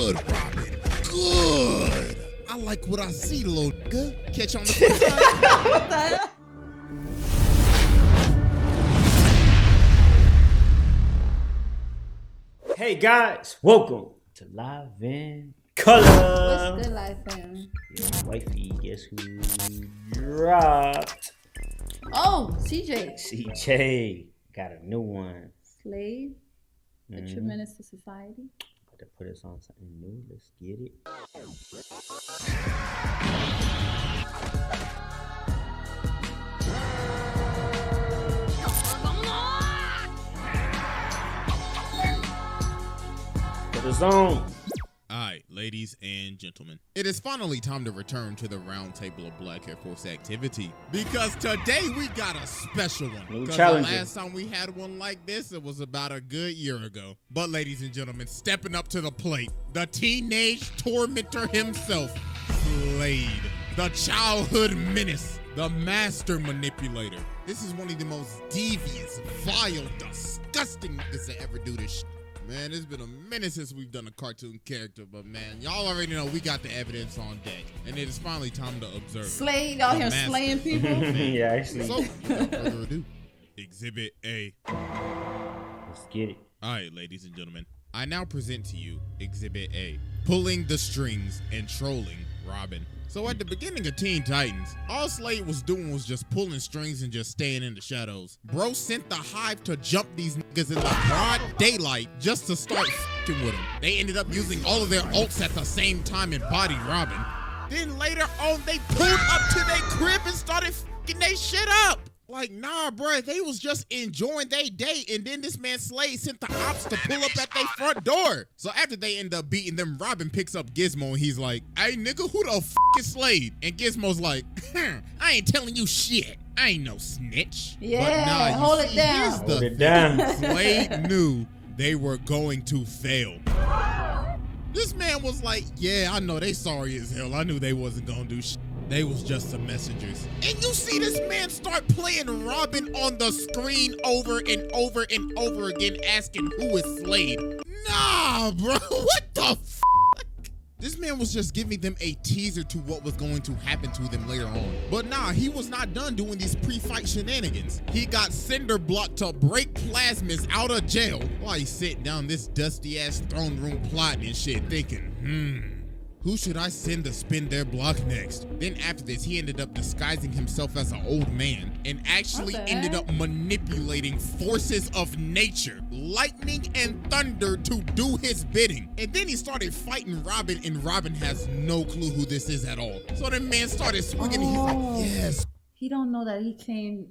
Good, Robin. Good. I like what I see, little nigga. Catch you on the flip side. What the hell? Hey guys, welcome to LiveNColor. What's good, life fam? Your wifey, guess who dropped? Oh, CJ. CJ got a new one. Slade, a true menace to society. About to put us on something new. Let's get it. Put us on. Alright, ladies and gentlemen, it is finally time to return to the round table of Black Air Force activity, because today we got a special one. Because the last time we had one like this, it was about a good year ago. But ladies and gentlemen, stepping up to the plate, the teenage tormentor himself, Slade, the childhood menace, the master manipulator. This is one of the most devious, vile, disgusting niggas to ever do this shit. Man, it's been a minute since we've done a cartoon character, but man, y'all already know we got the evidence on deck, and it is finally time to observe. Slade out here slaying people. Yeah, actually. So, without further ado, Exhibit A. Let's get it. All right, ladies and gentlemen, I now present to you Exhibit A, pulling the strings and trolling Robin. So at the beginning of Teen Titans, all Slade was doing was just pulling strings and just staying in the shadows. Bro sent the Hive to jump these niggas in the broad daylight just to start f***ing with them. They ended up using all of their ults at the same time and bodied Robin. Then later on, they pulled up to their crib and started f***ing their shit up. Like, nah, bro, they was just enjoying their day, and then this man Slade sent the ops to pull up at their front door. So after they end up beating them, Robin picks up Gizmo, and he's like, hey, nigga, who the f*** is Slade? And Gizmo's like, I ain't telling you shit. I ain't no snitch. Yeah, but nah, hold it down. Hold it down. Slade knew they were going to fail. This man was like, yeah, I know they sorry as hell. I knew they wasn't gonna do shit. They was just some messengers. And you see this man start playing Robin on the screen over and over and over again, asking who is Slade. Nah, bro, what the f***? This man was just giving them a teaser to what was going to happen to them later on. But nah, he was not done doing these pre-fight shenanigans. He got Cinder Block to break Plasmus out of jail while he's sitting down this dusty-ass throne room plotting and shit, thinking, who should I send to spin their block next? Then after this, he ended up disguising himself as an old man and actually ended up manipulating forces of nature, lightning and thunder to do his bidding. And then he started fighting Robin, and Robin has no clue who this is at all. So the man started swinging and he's like, yes. He don't know that he came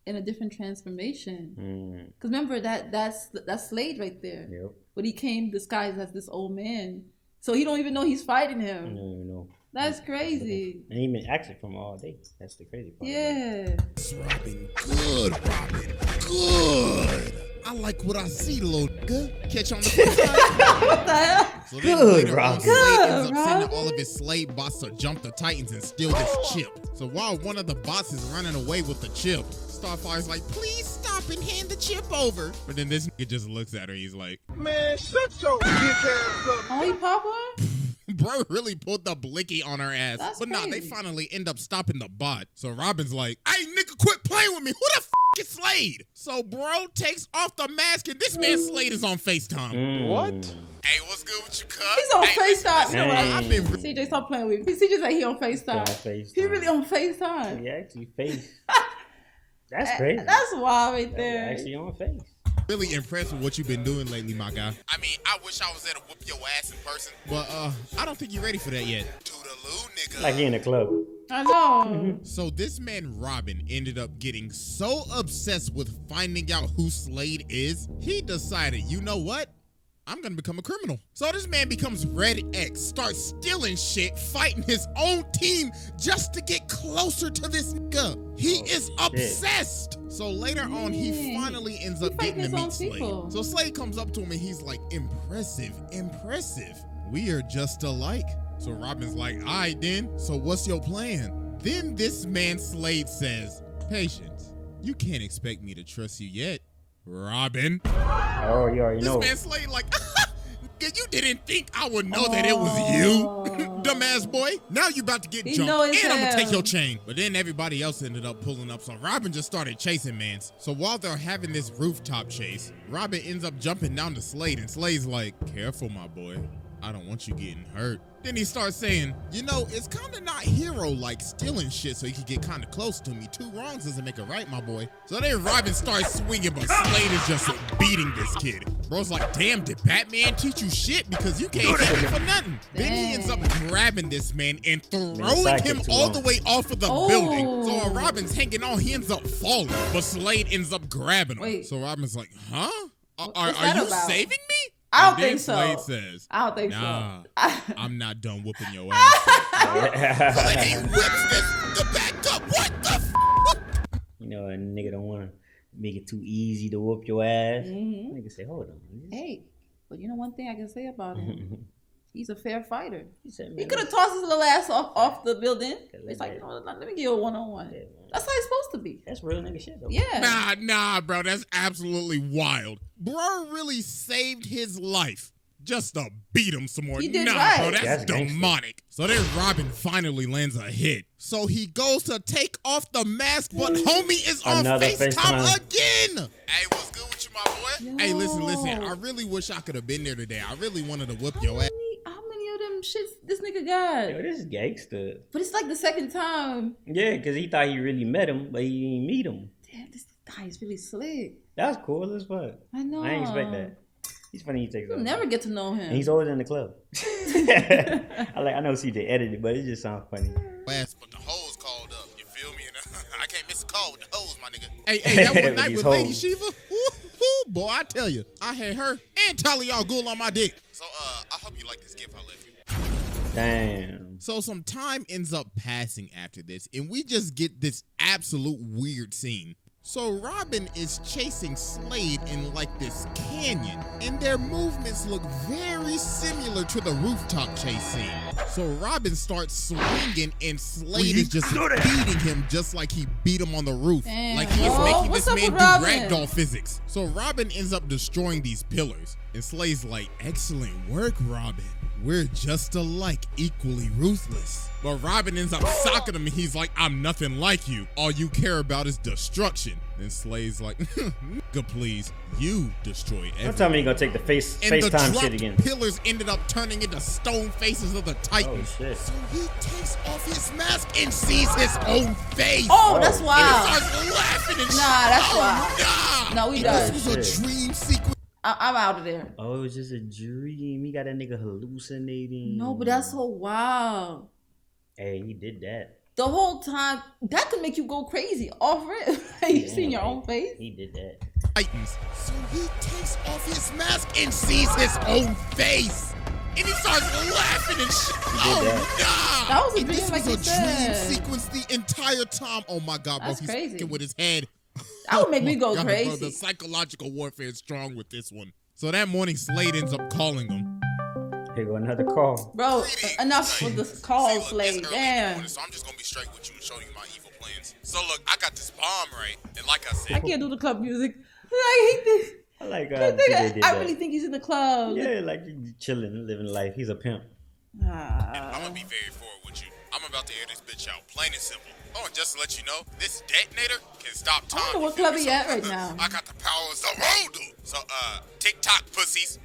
in a different transformation. Cause remember that's Slade right there. Yep. But he came disguised as this old man. So he don't even know he's fighting him. No. That's crazy. And he been acting from all day. That's the crazy part. Yeah. Robin, good, Robin, good. I like what I see, little nigga. Catch you on the flip side. What the hell? So then Good, later on, Robin. Slade ends up Good, sending Robin. all of his Slade bots to jump the Titans and steal this chip. So while one of the bots is running away with the chip, Starfire's like, please stop and hand the chip over. But then this nigga just looks at her, he's like, Man, shut your bitch ass up. Oh, he pop her? bro really pulled the blicky on her ass. That's but nah, they crazy. finally end up stopping the bot. So Robin's like, hey, nigga, quit playing with me. Who the f is Slade? So bro takes off the mask, and this man Slade is on FaceTime. What? Hey, what's good with you, cuz? He's on FaceTime. You know what? I've been CJ, stop playing with me. CJ said he on FaceTime. FaceTime. He really on FaceTime. He actually face. That's crazy. That's wild right That there. was actually on face. really impressed with what you've been doing lately, my guy. I mean, I wish I was there to whoop your ass in person, but I don't think you're ready for that yet. Toodaloo, nigga. Like he in the club. I know. So this man Robin ended up getting so obsessed with finding out who Slade is, he decided, you know what? I'm gonna become a criminal. So this man becomes Red X, starts stealing shit, fighting his own team just to get closer to this nigga. He is obsessed. So later on, he finally ends up getting to meet Slade. So Slade comes up to him and he's like, impressive, impressive. We are just alike. So Robin's like, all right then, so what's your plan? Then this man Slade says, Patience, you can't expect me to trust you yet, Robin. Oh, you already know. This man Slade like, nigga, you didn't think I would know that it was you, dumbass boy. Now you about to get jumped, and I'm gonna take your chain. But then everybody else ended up pulling up, so Robin just started chasing mans. So while they're having this rooftop chase, Robin ends up jumping down to Slade, and Slade's like, careful, my boy. I don't want you getting hurt. Then he starts saying, you know, it's kind of not hero-like stealing shit so you can get kind of close to me. 2 wrongs doesn't make a right, my boy. So then Robin starts swinging, but Slade is just beating this kid. Bro's like, damn, did Batman teach you shit? Because you can't hit me for nothing. Then he ends up grabbing this man and throwing him all the way off of the building. So while Robin's hanging on, he ends up falling, but Slade ends up grabbing him. So Robin's like, huh? Are you saving me? I don't think so. Slade says, I don't think nah, so. I'm not done whooping your ass. So then he whips the back up. What the f? You know, a nigga don't want to make it too easy to whoop your ass. Nigga say, hold on. Hey, but you know one thing I can say about him? He's a fair fighter. He could have tossed his little ass off the building. It's like, you know, let me get you a one-on-one. That's how it's supposed to be. That's real nigga shit, though. Yeah. Nah, bro. That's absolutely wild. Bro really saved his life just to beat him some more. He did bro, right. that's demonic. So then Robin finally lands a hit. So he goes to take off the mask, but homie is on FaceTime again. Hey, what's good with you, my boy? Hey, listen. I really wish I could have been there today. I really wanted to whoop your ass. How many of them shits this nigga got? Yo, this is gangster. But it's like the second time. Yeah, because he thought he really met him, but he didn't meet him. Damn, this guy is really slick. That's cool as fuck. I know. I didn't expect that. He's funny. He takes You'll never get to know him. And he's older than the club. I know CJ edited, but it just sounds funny. But the hoes called up. You feel me? I can't miss a call with the hoes, my nigga. Hey, that one night with Lady Shiva. Boy, I tell you, I had her and Talia al Ghul on my dick. So, I hope you like this gift I left you. Damn. So some time ends up passing after this, and we just get this absolute weird scene. So Robin is chasing Slade in like this canyon, and their movements look very similar to the rooftop chase scene. So Robin starts swinging, and Slade is just beating him just like he beat him on the roof. Damn, like he is making this man do Robin? ragdoll physics. So Robin ends up destroying these pillars, and Slade's like, excellent work, Robin. We're just alike, equally ruthless. But Robin ends up socking him, and he's like, I'm nothing like you. All you care about is destruction. And Slade's like, nigga, please, you destroy everything. Don't tell me you're gonna take the FaceTime shit again. Pillars ended up turning into stone faces of the Titans. Oh, shit. So he takes off his mask and sees his own face. Oh, that's wild. And he starts laughing and shit. That's wild. Nah. No, he does. This was a dream sequence. I'm out of there. Oh, it was just a dream. He got that nigga hallucinating. No, but that's so wild. Hey, he did that. The whole time, that could make you go crazy off it. You seen your own face? He did that. Titans. So he takes off his mask and sees his own face. And he starts laughing and shit. That was a dream, this like was you a said. dream sequence the entire time. Oh my God, bro. That's He's crazy. fucking with his head. That would make me go God, crazy. Bro, the psychological warfare is strong with this one. So that morning, Slade ends up calling him. Here go another call. Bro, enough with the call, See, look, Slade. it's early Damn. morning, so I'm just gonna be straight with you and show you my evil plans. So look, I got this bomb, right? And like I said, I can't do the club music. I I like really think he's in the club. Yeah, like he's chilling, living life. He's a pimp. and I'm gonna be very forward with you. I'm about to air this bitch out, plain and simple. Oh, and just to let you know, this detonator can stop time. I don't know what club he at right now. I got the power of the road, dude. So, TikTok pussies.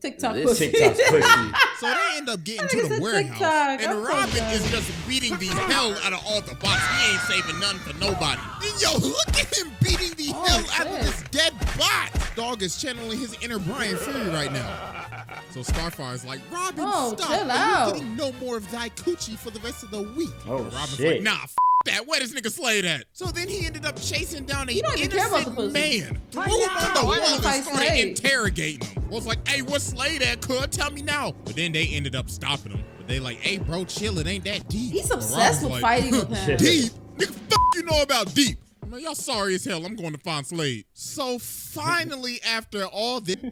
TikTok This pussy. TikTok's pussy. So they end up getting to Nigga the said warehouse, TikTok. and I'm so Robin done. is just beating the hell out of all the bots. He ain't saving none for nobody. And yo, look at him beating the hell out of this dead bot. Dog is channeling his inner Brian Fury right now. So Starfire's like, Robin, Oh, stop. chill Or out. you're getting no more of thy coochie for the rest of the week. Oh, And Robin's shit. like, nah, that. Where this nigga Slade at? So then he ended up chasing down a You don't even care about the innocent pussy. man, threw him on the Why wall, not and fight started Slade? interrogating him. Was like, hey, what's Slade at, cuz? Tell me now. But then they ended up stopping him. But they like, hey, bro, chill. It ain't that deep. He's But obsessed with Robin's fighting with him. Deep? Nigga, fuck you know about deep? Man, y'all sorry as hell. I'm going to find Slade. So finally, after all this, He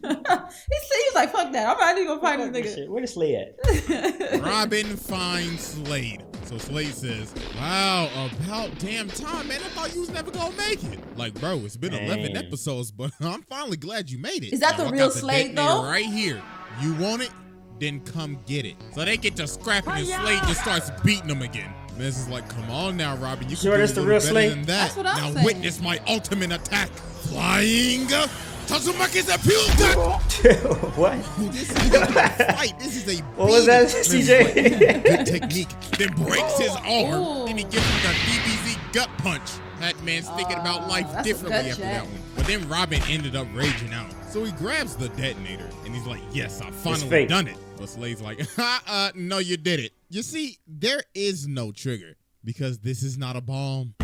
was like, fuck that. I'm not even gonna find this nigga. Shit, where the Slade at? Robin finds Slade. So Slade says, wow, about damn time, man. I thought you was never gonna make it. Like, bro, it's been 11 Dang. episodes, but I'm finally glad you made it. Is that the I real got Slade, detonator though? right here. You want it? Then come get it. So they get to scrapping and Slade just starts beating them again. Menace is like, come on now, Robin. You can do a little better than that. That's what I'm now saying. witness my ultimate attack. Flying Tatsumaki's appeal. What? This is a fight. This is a What was that, beating. CJ? Good technique. Then breaks his arm. Ooh. Then he gives him the DBZ gut punch. That man's thinking about life that's a differently gut after check. that one. But then Robin ended up raging out. So he grabs the detonator and he's like, yes, I finally fake. done it. But Slade's like, no, you did it. You see, there is no trigger because this is not a bomb.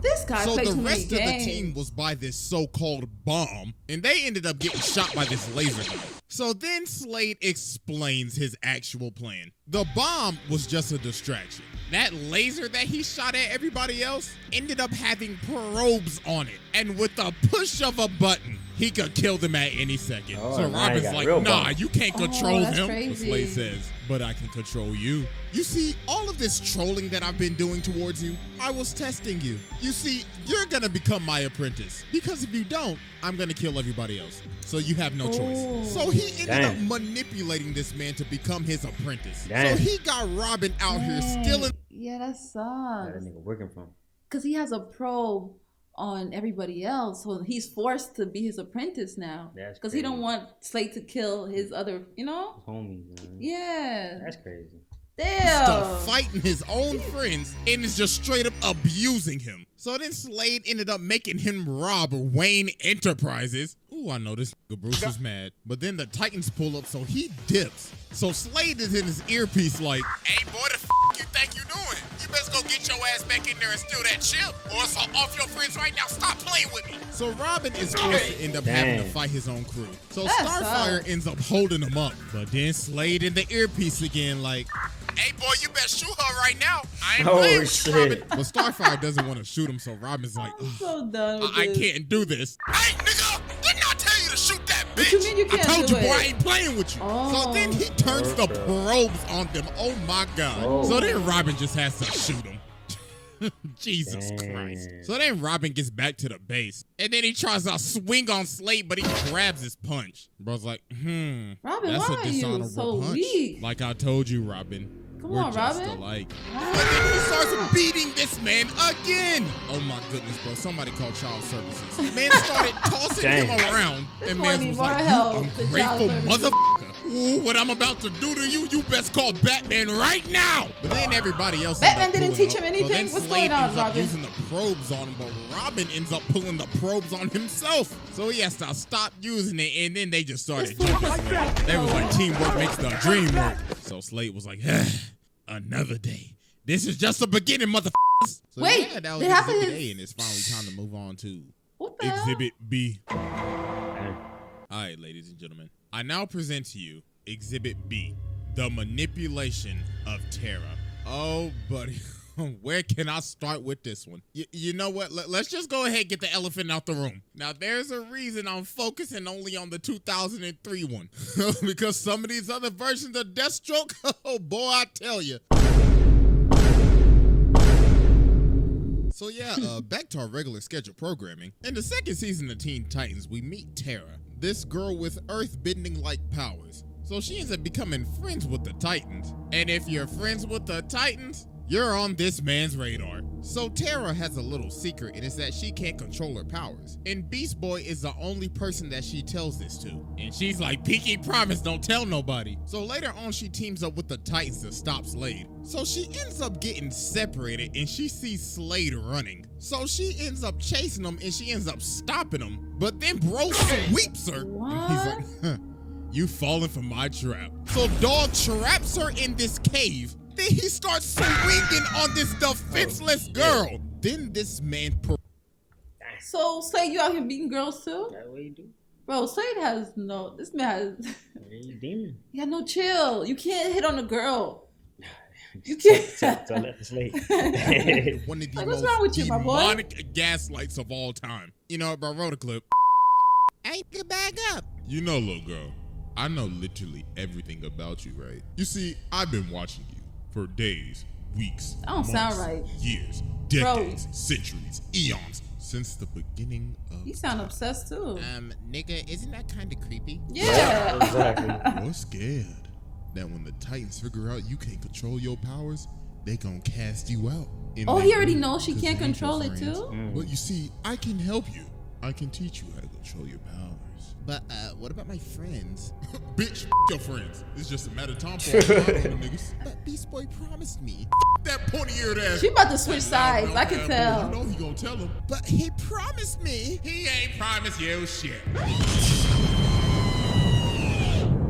This guy So plays the too many rest of the games. team was by this so-called bomb, and they ended up getting shot by this laser gun. So then Slade explains his actual plan. The bomb was just a distraction. That laser that he shot at everybody else ended up having probes on it, and with the push of a button, he could kill them at any second. Oh, so now he Robin's got like, real nah, bomb. you can't control that's him. crazy. But Slade says, but I can control you. You see, all of this trolling that I've been doing towards you, I was testing you. You see, you're gonna become my apprentice. Because if you don't, I'm gonna kill everybody else. So you have no Ooh. choice. So he ended up Damn. manipulating this man to become his apprentice. Damn. So he got Robin out here stealing. Yeah, that Where that sucks. nigga working from? Because he has a probe on everybody else, so he's forced to be his apprentice now. That's Because he don't crazy. want Slade to kill his other, you know? Homies, man. Yeah. That's crazy. Damn. Stuff fighting his own friends and is just straight up abusing him. So then Slade ended up making him rob Wayne Enterprises. Ooh, I know this nigga Bruce is mad. But then the Titans pull up, so he dips. So Slade is in his earpiece like, hey boy, the you think you doing? You best go get your ass back in there and steal that chip, or it's off your friends right now. Stop playing with me. So Robin is forced to end up having to Dang. fight his own crew. So That Starfire sucks. ends up holding him up. But then Slade in the earpiece again like, hey boy, you better shoot her right now. I ain't Oh, playing with shit. you, Robin. But Starfire doesn't want to shoot him, so Robin's like, I'm so done with I this. can't do this. Hey, nigga, didn't I tell you to shoot that bitch? What you mean you can't I told do you, boy, it? I ain't playing with you. Oh. So then he turns the Okay. probes on them. Oh my God. Oh. So then Robin just has to shoot him. Jesus Dang. Christ. So then Robin gets back to the base. And then he tries to swing on Slade, but he grabs his punch. Bro's like, Robin, that's why a are you dishonorable so punch. weak? Like I told you, Robin. Come We're on, just Robin. alike. And then he starts beating this man again. Oh my goodness, bro. Somebody call child services. Man started tossing Dang. him around. This And boy man need was more like, help you than child ungrateful services. motherfucker. Ooh, what I'm about to do to you, you best call Batman right now. But then everybody else Batman ended up didn't teach pulling him up. anything? So What's then Slade going on, ends up Robin? using the probes on him, but Robin ends up pulling the probes on himself. So he has to stop using it, and then they just started This fool jumping was Slade. They was like, teamwork makes the dream work. So Slade was like, another day. This is just the beginning, motherfuckers. So Wait, yeah, that was they have Exhibit his- A, and it's finally time to move on to What the hell? Exhibit B. Damn. All right, ladies and gentlemen, I now present to you Exhibit B, the manipulation of Terra. Oh, buddy, where can I start with this one? You know what? Let's just go ahead and get the elephant out the room. Now, there's a reason I'm focusing only on the 2003 one. Because some of these other versions of Deathstroke, oh boy, I tell you. So yeah, back to our regular scheduled programming. In the second season of Teen Titans, we meet Terra, this girl with earth-bending-like powers. So she ends up becoming friends with the Titans. And if you're friends with the Titans, you're on this man's radar. So Terra has a little secret, and it's that she can't control her powers. And Beast Boy is the only person that she tells this to. And she's like, pinky promise, don't tell nobody. So later on, she teams up with the Titans to stop Slade. So she ends up getting separated, and she sees Slade running. So she ends up chasing him, and she ends up stopping him. But then bro sweeps her. And he's like, huh, you falling for my trap. So dog traps her in this cave. Then he starts swinging on this defenseless girl. Then this man So, Slade, you out here beating girls too? That's what you do. Bro, Slade has no, this man has, Yeah, you demon. he got no chill. You can't hit on a girl. You can't. So let the Slade. one of the Like, what's most wrong with you, my boy? demonic gaslights of all time. You know, bro, wrote a clip. Hey, get back up. You know, little girl, I know literally everything about you, right? You see, I've been watching you for days, weeks, That don't sound months, right. years, Bro. decades, centuries, eons. since the beginning of... You sound obsessed too. Nigga, isn't that kind of creepy? Yeah. Exactly. You're scared that when the Titans figure out you can't control your powers, they gonna cast you out. Oh, he already knows she can't control it too? But you see, I can help you. I can teach you how to control your powers. But, what about my friends? Bitch, your friends. It's just a matter of time for all the niggas. But Beast Boy promised me. That pointy-eared ass. She about to switch sides. I can tell. You know he gonna tell him. But he promised me. He ain't promised you shit.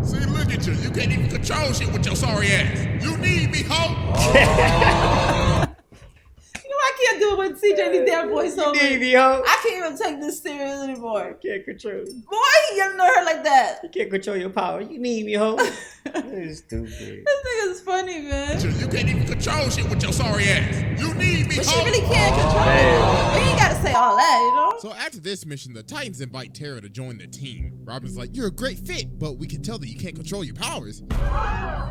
See, look at you. You can't even control shit with your sorry ass. You need me, ho. I can't do it with CJ and these damn boys so Need me, ho. I can't even take this serious anymore. Can't control. Boy, he yelling at her like that. You can't control your power. You need me, ho. It's stupid. This thing is funny, man. You can't even control shit with your sorry ass. You need me, But ho. she really can't control it. But you ain't gotta say all that, you know? So after this mission, the Titans invite Tara to join the team. Robin's like, you're a great fit, but we can tell that you can't control your powers.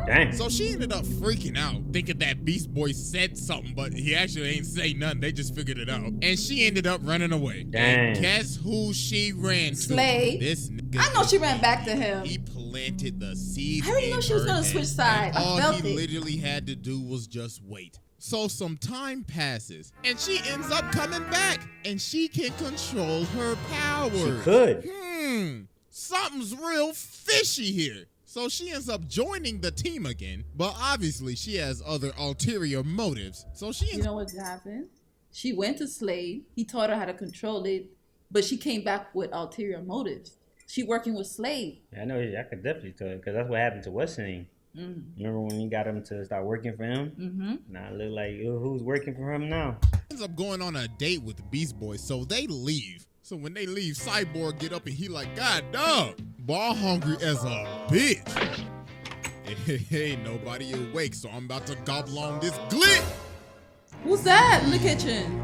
Dang. So she ended up freaking out, thinking that Beast Boy said something, but he actually ain't say nothing. They just figured it out. And she ended up running away. Dang. And guess who she ran to? Slade. This nigga. I know she ran back to him. He planted the seed. I already knew she was gonna switch sides. I All felt he it. literally had to do was just wait. So some time passes, and she ends up coming back, and she can control her powers. She could. Something's real fishy here. So she ends up joining the team again, but obviously she has other ulterior motives. So she You know what happened? She went to Slade. He taught her how to control it, but she came back with ulterior motives. She working with Slade. I know. I could definitely tell you because that's what happened to what's his name. Remember when he got him to start working for him? Now it look like who's working for him now? ends up going on a date with Beast Boy, so they leave. So when they leave, Cyborg get up and he like, God dog, ball hungry as a bitch. Ain't nobody awake, so I'm about to gobble on this glit. Who's that in the kitchen?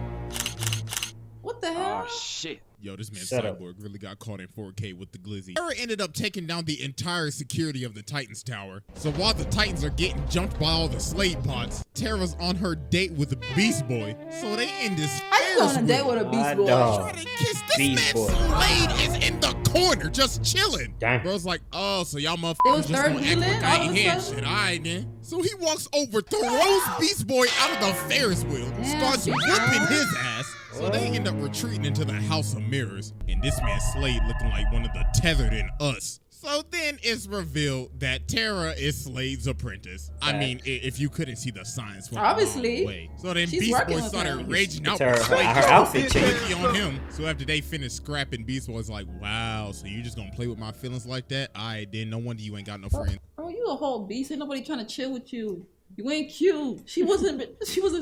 What the hell? Oh shit. Yo, this man Shut up. Cyborg really got caught in 4K with the glizzy. Tara ended up taking down the entire security of the Titans tower. So while the Titans are getting jumped by all the Slade pods, Tara's on her date with the Beast Boy. So they end this I go on a date with a Beast Boy. Try to kiss this Beast man. Boy. Slade is in the corner just chilling. Damn. Bro's like, oh, so y'all They motherfuckers was just third gonna act wheeling like I all ain't of a hear sudden? shit. All right then. So he walks over, throws Beast Boy out of the Ferris wheel, starts whipping his ass. So they end up retreating into the House of Mirrors. And this man Slade looking like one of the tethered in us. So then it's revealed that Tara is Slade's apprentice. I mean, if you couldn't see the signs from Obviously. the way. So then She's Beast working Boy with started him. raging out. Tara, but Slade her just outfit went changed. crazy on him. So after they finished scrapping, Beast Boy's like, wow, so you just gonna play with my feelings like that? Alright, then no wonder you ain't got no friends. Bro, you a whole beast. Ain't nobody trying to chill with you. You ain't cute. She wasn't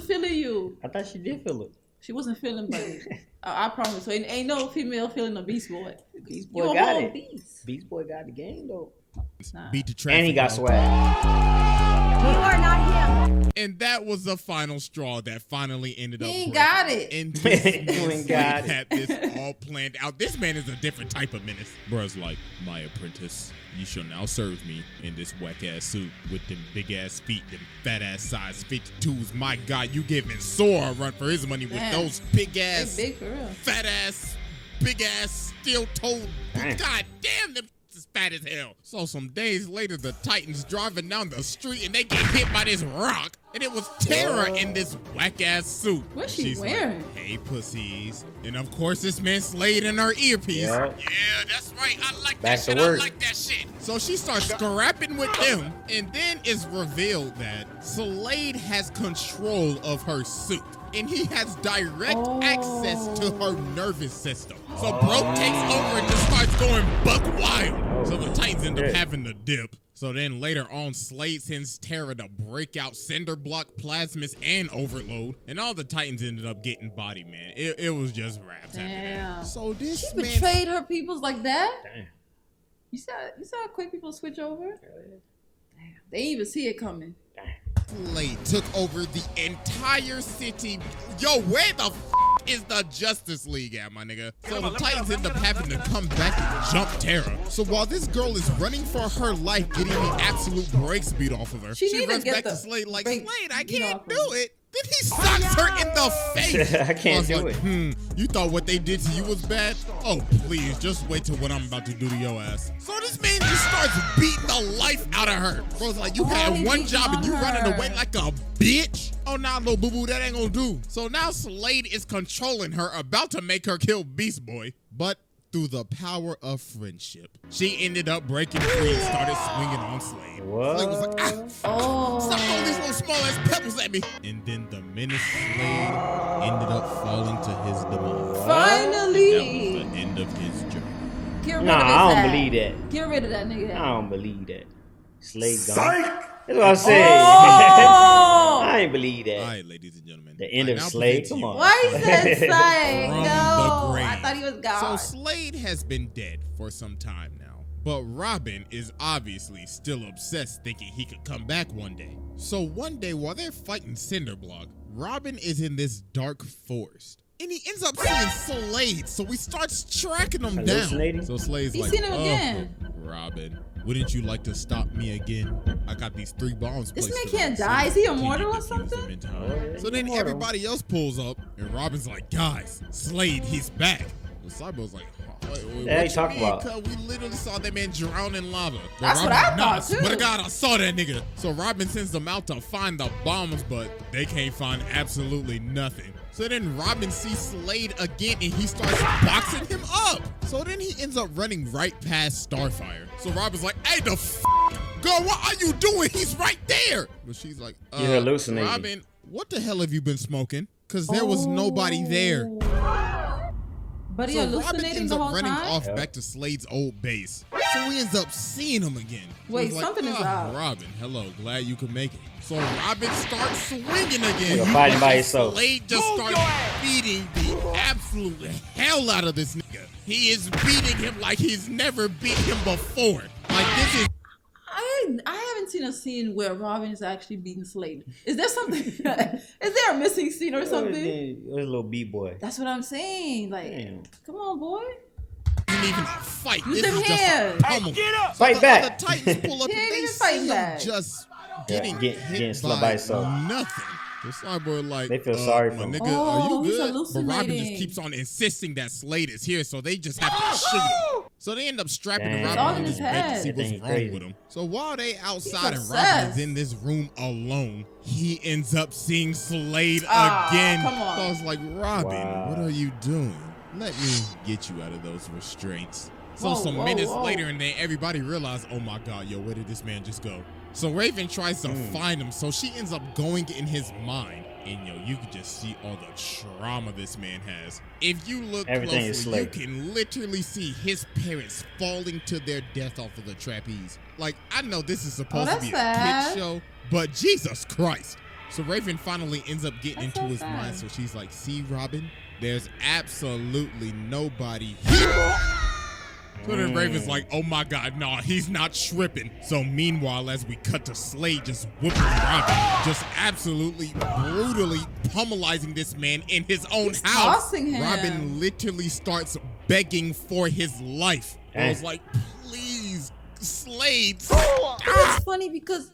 feeling you. I thought she did feel it. She wasn't feeling buddy. I promise. So ain't no female feeling a Beast Boy. Beast You Boy a got whole it. Beast. Beast Boy got the game though. Nah. Beat the traffic. And he got dog. swag. You are not him. And that was the final straw that finally ended up. He ain't breaking. got it. And this You man ain't got Slade had this all planned out. This man is a different type of menace. Bruh's like, my apprentice, you shall now serve me in this whack ass suit with them big ass feet, them fat ass size 52s. My God, you giving Sora a run for his money with Damn. those big They ass, big for real. fat ass, big ass, steel toed. Damn. God damn, them is fat as hell. So some days later, the Titans driving down the street and they get hit by this rock. And it was Tara in this whack ass suit. What's she She's wearing? Like, hey, pussies. And of course, this man Slade in her earpiece. Yeah. Yeah, that's right. I like Back that to shit. work. I like that shit. So she starts scrapping with them. And then it's revealed that Slade has control of her suit. And he has direct access to her nervous system. So bro takes over and just starts going buck wild. So the Titans end up shit. having to dip. So then later on, Slade sends Tara to break out Cinder Block, Plasmus, and Overload. And all the Titans ended up getting body, man. It was just raps after that. Damn. So this She man... betrayed her peoples like that? Damn. You saw how quick people switch over? Damn. They didn't even see it coming. Slade took over the entire city. Yo, where the is the Justice League at, my nigga? So the Titans end up having to come back and jump Tara. So while this girl is running for her life, getting the absolute brakes beat off of her, She she need to runs get back the to Slade like, brakes Slade, I beat can't off do her. it. Then he socks her in the face. I can't do like, it. You thought what they did to you was bad? Oh, please, just wait till what I'm about to do to your ass. So this man just starts beating the life out of her. Bro's like, you had one job and you running away like a bitch? Oh, nah, little boo-boo, that ain't gonna do. So now Slade is controlling her, about to make her kill Beast Boy. But through the power of friendship, she ended up breaking free and started swinging on Slade. What? Slade was like, stop throwing these little small ass pebbles at me. And then the Menace Slade ended up falling to his demise. Finally! That was the end of his journey. Get rid Nah, of his I don't ass. believe that. Get rid of that nigga. I don't believe that. Slade gone. Psych! That's what I'm saying. Oh! I ain't believe that. All right, ladies and gentlemen. The end I of now Slade? present to Come you on. Why he said Slade? From No, the grave. I thought he was So God. Slade has been dead for some time now, but Robin is obviously still obsessed, thinking he could come back one day. So one day while they're fighting Cinderblock, Robin is in this dark forest. And he ends up seeing Slade, so he starts tracking him down. Hallucinating? So Slade's He's like, seen him again. Robin, wouldn't you like to stop me again? I got these 3 bombs This placed man around can't die. Is he Can you immortal or defuse them something? in time? Oh, So then immortal. everybody else pulls up, and Robin's like, guys, Slade, he's back. And Cyborg's like, wait, What what you talking about? Cuz we literally saw that man drown in lava. But That's what Robin's I "Nah, thought, too." Swear to God, I saw that nigga. So Robin sends them out to find the bombs, but they can't find absolutely nothing. So then Robin sees Slade again, and he starts boxing him up. So then he ends up running right past Starfire. So Robin's like, hey, the girl, what are you doing? He's right there. But she's like, You're hallucinating. Robin, what the hell have you been smoking? Because there was nobody there. But he So Robin hallucinating ends the up whole running time? off back to Slade's old base. So he ends up seeing him again. Wait, He's like, something is up. Robin, hello, glad you could make it. So Robin starts swinging again. You're fighting by And yourself. Slade just starts beating the absolute hell out of this nigga. He is beating him like he's never beat him before. Like this is I haven't seen a scene where Robin is actually beating Slade. Is there something? Is there a missing scene or something? It was a little B-boy. That's what I'm saying. Like, Damn. come on, boy. not even a fight. Use This them is just hands. a pummel. Get up! So Fight the back. other Titans pull up He and ain't they even see fighting him back. just Yeah, getting getting hit slugged by by himself. nothing. The Cyborg like, They feel sorry for my him. nigga, Oh, are you he's good? But Robin just hallucinating. keeps on insisting that Slade is here, so they just have to shoot him. So they end up strapping Dang. Robin It's all to in his his bed to head. see That what's thing wrong crazy. with him. So while they outside and Robin obsessed. is in this room alone, he ends up seeing Slade Ah, again. come on. So I was like, Robin, Wow. what are you doing? Let me get you out of those restraints. So Whoa, some whoa, minutes whoa. later, and then everybody realized, oh my God, yo, where did this man just go? So Raven tries to find him, so she ends up going in his mind. And yo, you can just see all the trauma this man has. If you look Everything is closely, you Slade. can literally see his parents falling to their death off of the trapeze. Like, I know this is supposed to that's be a sad. kid show, but Jesus Christ. So Raven finally ends up getting That's into so his sad. mind. So she's like, see, Robin, there's absolutely nobody here. So then Raven's like, oh my God, nah, he's not tripping. So meanwhile, as we cut to Slade just whooping Robin, just absolutely brutally pummelizing this man in his own He's house. tossing him. Robin literally starts begging for his life. I was Dang. like, please, Slade, It's funny because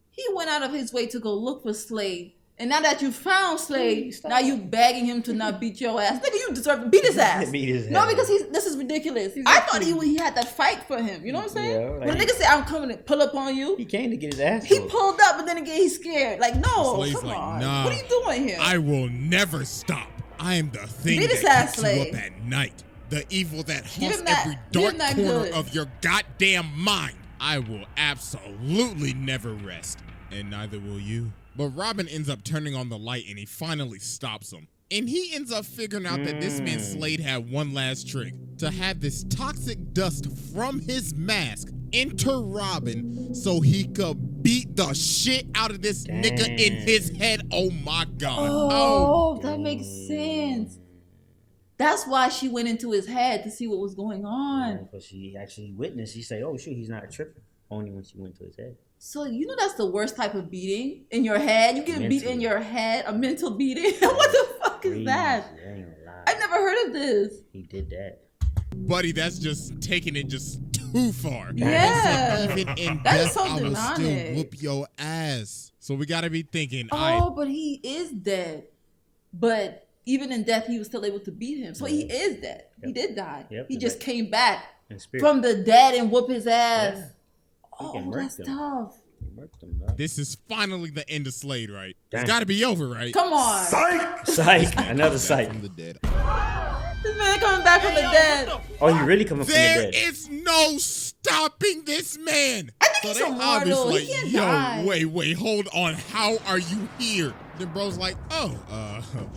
he went out of his way to go look for Slade. And now that you found Slade, now you begging him to not beat your ass. Nigga, you deserve to beat his ass. Beat his No, ass. because this is ridiculous. I thought he had to fight for him. You know what I'm saying? Yeah, like- when a nigga say, I'm coming to pull up on you, He came to get his ass he whooped. pulled up, but then again, he's scared. Like, no, Slade's come like, on. nah, What are you doing here? I will never stop. I am the thing Beat his that ass, keeps Slade. you up at night. The evil that Give haunts him that- every give dark him that corner good. of your goddamn mind. I will absolutely never rest, and neither will you. But Robin ends up turning on the light, and he finally stops him. And he ends up figuring out that this man Slade had one last trick. To have this toxic dust from his mask enter Robin so he could beat the shit out of this nigga in his head. Oh my God. Oh, that makes sense. That's why she went into his head to see what was going on. But she actually witnessed. She said, oh, shoot, he's not tripping. Only when she went to his head. So you know that's the worst type of beating in your head. You get beat in Mentally. your head, a mental beating. What the fuck is Crazy. that? I ain't gonna lie. I've never heard of this. He did that. Buddy, that's just taking it just too far. Yeah. Even in That is death, so I will still demonic. whoop your ass. So we gotta be thinking, Oh, but he is dead. But even in death, he was still able to beat him. So he is dead. Yep. He did die. Yep, He the just dead. came back In spirit. from the dead and whoop his ass. Yeah. He Oh, can work that's them. tough. He worked them, dog. this is finally the end of Slade, right? It's Damn. gotta be over, right? Come on. Psych. Another psych. From the dead. This man coming back from the dead. Oh, he really coming from the There dead. is no stopping this man. I think he's they immortal. obviously He can't yo, die. wait, hold on. How are you here? Then bro's like, oh,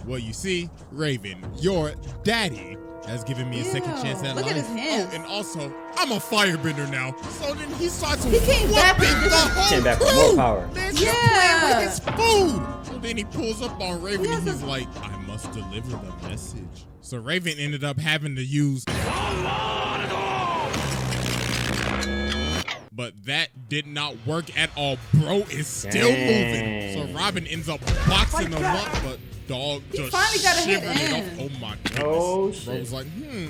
well, you see, Raven, your daddy has given me a second Ew, chance at look life. at his hands. Oh, and also, I'm a firebender now. So then he starts He came back whooping with the this- whole Came back with crew. more power. Man's Yeah. just playing with his food. So then he pulls up on Raven He has and he's a- like, I must deliver the message. So Raven ended up having to use... But that did not work at all. Bro is still moving. So Robin ends up boxing him up, but dog He just finally got a hit shivered it in. off. Oh my goodness. Oh, Bro shit. was like,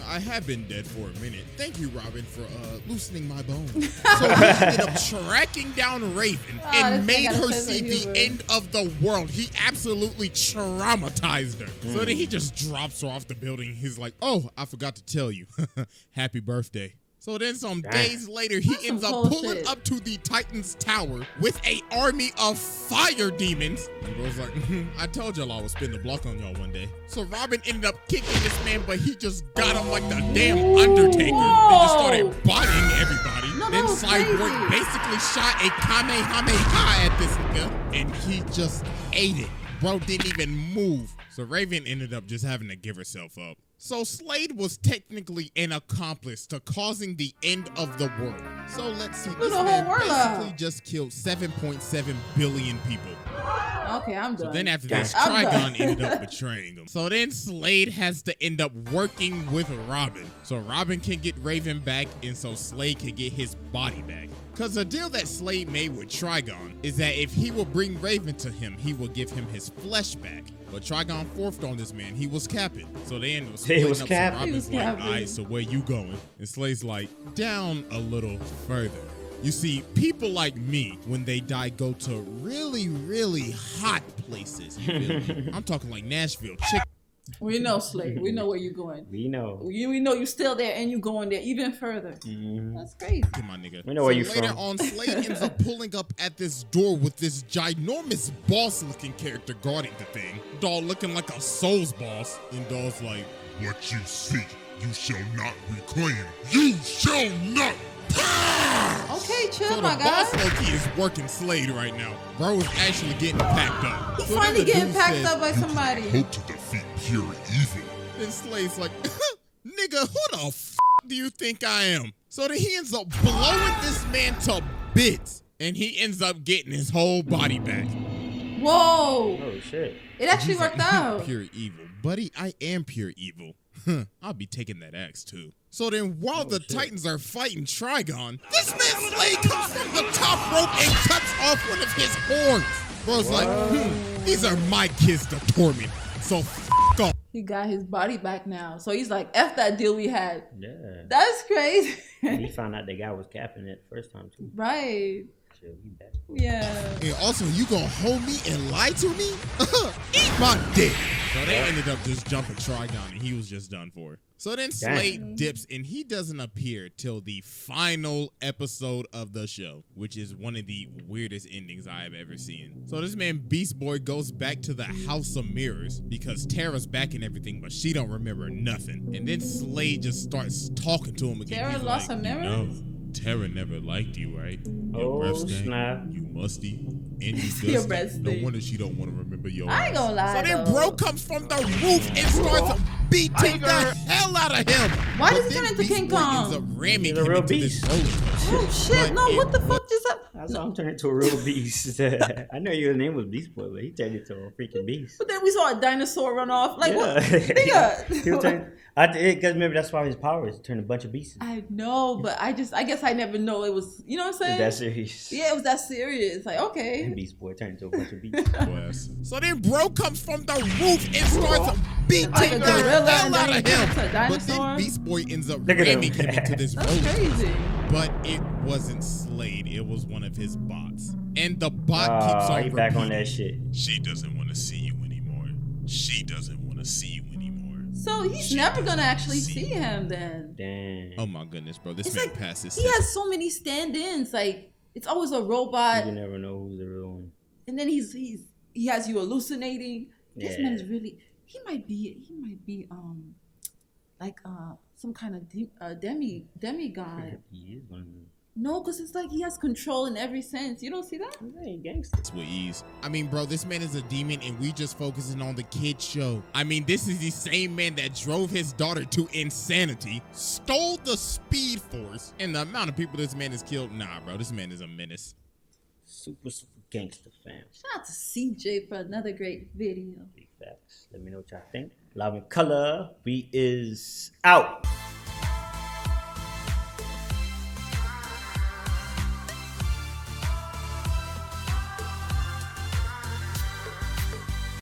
I have been dead for a minute. Thank you, Robin, for loosening my bones. So he ended up tracking down Raven and this made man got a her sense of see the humor. end of the world. He absolutely traumatized her. So then he just drops her off the building. He's like, oh, I forgot to tell you. Happy birthday. So then some days later, he That's ends some up cold pulling shit. up to the Titan's tower with an army of fire demons. And bro's like, I told y'all I would spin the block on y'all one day. So Robin ended up kicking this man, but he just got him like the damn Undertaker. They just started bodying everybody. No, that Then was Cyborg crazy. basically shot a Kamehameha at this nigga, and he just ate it. Bro didn't even move. So Raven ended up just having to give herself up. So Slade was technically an accomplice to causing the end of the world. So let's see, this the whole man world basically up. just killed 7.7 billion people. Okay, I'm done. So then after this, I'm done. Trigon ended up betraying him. So then Slade has to end up working with Robin. So Robin can get Raven back, and so Slade can get his body back. Because the deal that Slade made with Trigon is that if he will bring Raven to him, he will give him his flesh back. But Trigon forfed on this man. He was capping. So they ended up splitting was up. capping. So He was Robin's like, capping. all right, so where you going? And Slade's like, down a little further. You see, people like me, when they die, go to really, really hot places. You feel me? I'm talking like Nashville. We know, Slade. We know where you're going. We know. We know you're still there and you're going there even further. That's crazy. My nigga. We know where you later from. on, Slade ends up pulling up at this door with this ginormous boss-looking character guarding the thing. Doll looking like a Souls boss. And Doll's like, What you seek, you shall not reclaim. You shall not. Okay, chill, so the my boss guy. Loki is working Slade right now. Bro is actually getting packed up. He's So then finally the getting dude packed says- up by somebody. Hope to defeat pure evil. Then Slade's like, nigga, who the f do you think I am? So then he ends up blowing this man to bits. And he ends up getting his whole body back. Whoa. Oh, shit. It actually He's like, worked out. Pure evil. Buddy, I am pure evil. I'll be taking that axe too. So then while the Titans are fighting Trigon, this man Slade comes from the top rope and cuts off one of his horns. Bro's like, these are my kids to torment. So f off. He got his body back now. So he's like, F that deal we had. Yeah. That's crazy. He found out the guy was capping it first time, too. Right. Shit, we back. Yeah. And also, you gonna hold me and lie to me? Eat my dick. So they ended up just jumping Trigon and he was just done for. So then Slade dips and he doesn't appear till the final episode of the show, which is one of the weirdest endings I have ever seen. So this man Beast Boy goes back to the House of Mirrors because Tara's back and everything, but she don't remember nothing. And then Slade just starts talking to him again. Tara He's lost like, her memory? You know, Tara never liked you, right? Oh, breath stank, snap. You musty and you dusty. Your breath No stink. wonder she don't want to remember your I ain't gonna lie. So then though. bro comes from the roof and starts beating the hell out of him. Why But does he then turn into Beast King Boy Kong? ends up ramming He's a him real into beast. this roller coaster. Oh shit! But No, it what the fuck just happened? That's how I'm turning into a real beast. I know your name was Beast Boy, but he turned into a freaking beast. But then we saw a dinosaur run off. Like what? Yeah. He was Nigga. turning, because remember, that's why his power is to turn a bunch of beasts. I know, but I guess I never know it was. You know what I'm saying? That's serious. Yeah, it was that serious. Like And okay. Beast Boy turned into a bunch of beasts. So then bro comes from the roof and starts beating Like a the gorilla hell and out then of he him. turns into a But dinosaur? then Beast Boy ends up Look at him. ramming him into this roller That's coaster. crazy. but it wasn't Slade. It was one of his bots. And the bot keeps on he back on repeating, that shit. She doesn't want to see you anymore. She doesn't want to see you anymore. So he's never gonna actually see him then. Damn. Oh my goodness, bro. This It's man like passes. he has so many stand-ins. Like it's always a robot, You never know who's the real one. and then he has you hallucinating. This Yeah. man is really he might be like some kind of demigod. He is one of them. No, because it's like he has control in every sense. You don't see that? Hey, gangster. with ease. I mean, bro, this man is a demon and we just focusing on the kid show. I mean, this is the same man that drove his daughter to insanity, stole the speed force, and the amount of people this man has killed. Nah, bro, this man is a menace. Super gangster fam. Shout out to CJ for another great video. Big facts. Let me know what y'all think. Live in color. We is out.